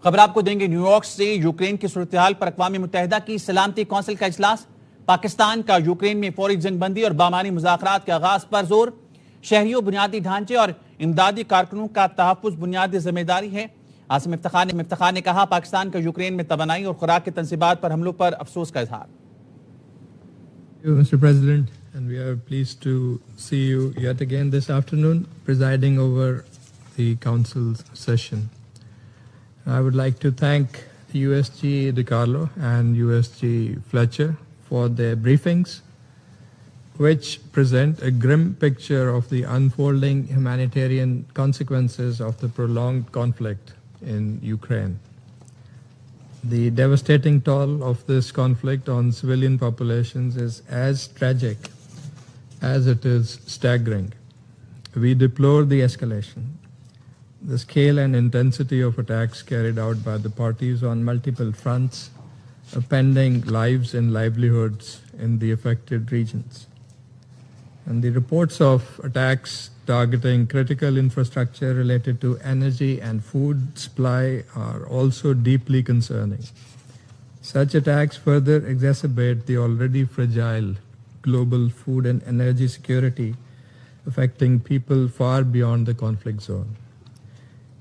खबर आपको देंगे न्यूयॉर्क से। यूक्रेन की सूरत-ए-हाल पर अक़वाम मुत्तहिदा की सलामती कौंसिल का इजलास। पाकिस्तान का यूक्रेन में फौरी जंगबंदी और बामानी मुज़ाकरात के आगाज पर जोर। शहरियों, बुनियादी ढांचे और इमदादी कारकुनों का तहफ़्फ़ुज़ बुनियादी जिम्मेदारी है। आसिम इफ्तिखार ने कहा, पाकिस्तान का यूक्रेन में तवानाई और खुराक की तंसीबात पर हमलों पर अफसोस का इजहार। Mr. President, and we are pleased to see you yet again this afternoon presiding over the Council's session. I would like to thank 𝐷𝐸𝐤𝐿 and 𝐷𝐸𝐻 for their briefings, which present a grim picture of the unfolding humanitarian consequences of the prolonged conflict in Ukraine. The devastating toll of this conflict on civilian populations is as tragic as it is staggering. We deplore the escalation, the scale and intensity of attacks carried out by the parties on multiple fronts, upending lives and livelihoods in the affected regions. And the reports of attacks targeting critical infrastructure related to energy and food supply are also deeply concerning. Such attacks further exacerbate the already fragile global food and energy security, affecting people far beyond the conflict zone.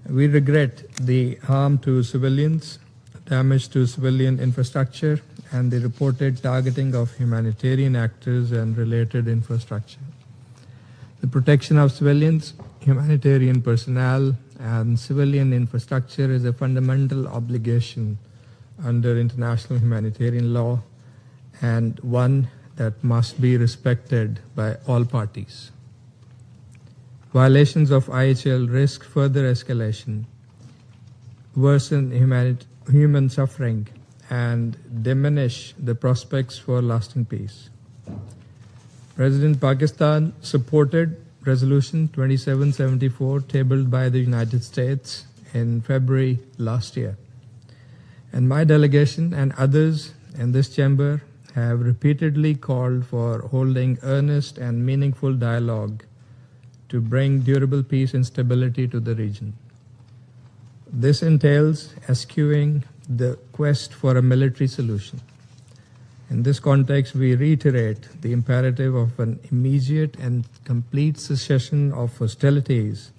We regret the harm to civilians, damage to civilian infrastructure, and the reported targeting of humanitarian actors and related infrastructure. The protection of civilians, humanitarian personnel, and civilian infrastructure is a fundamental obligation under international humanitarian law and one that must be respected by all parties. Violations of IHL risk further escalation, worsen human suffering, and diminish the prospects for lasting peace. President Pakistan supported Resolution 2774 tabled by the United States in February last year. And my delegation and others in this chamber have repeatedly called for holding earnest and meaningful dialogue to bring durable peace and stability to the region. This entails eschewing the quest for a military solution. In this context, we reiterate the imperative of an immediate and complete cessation of hostilities,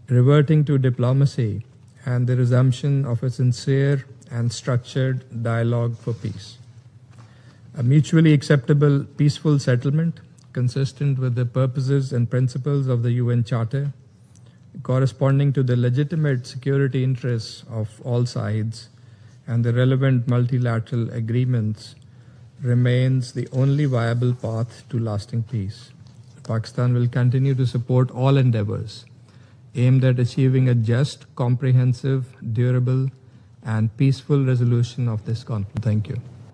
reverting to diplomacy, and the resumption of a sincere and structured dialogue for peace. A mutually acceptable, peaceful settlement consistent with the purposes and principles of the UN Charter, corresponding to the legitimate security interests of all sides and the relevant multilateral agreements, remains the only viable path to lasting peace. Pakistan will continue to support all endeavors aimed at achieving a just, comprehensive, durable, and peaceful resolution of this conflict. Thank you.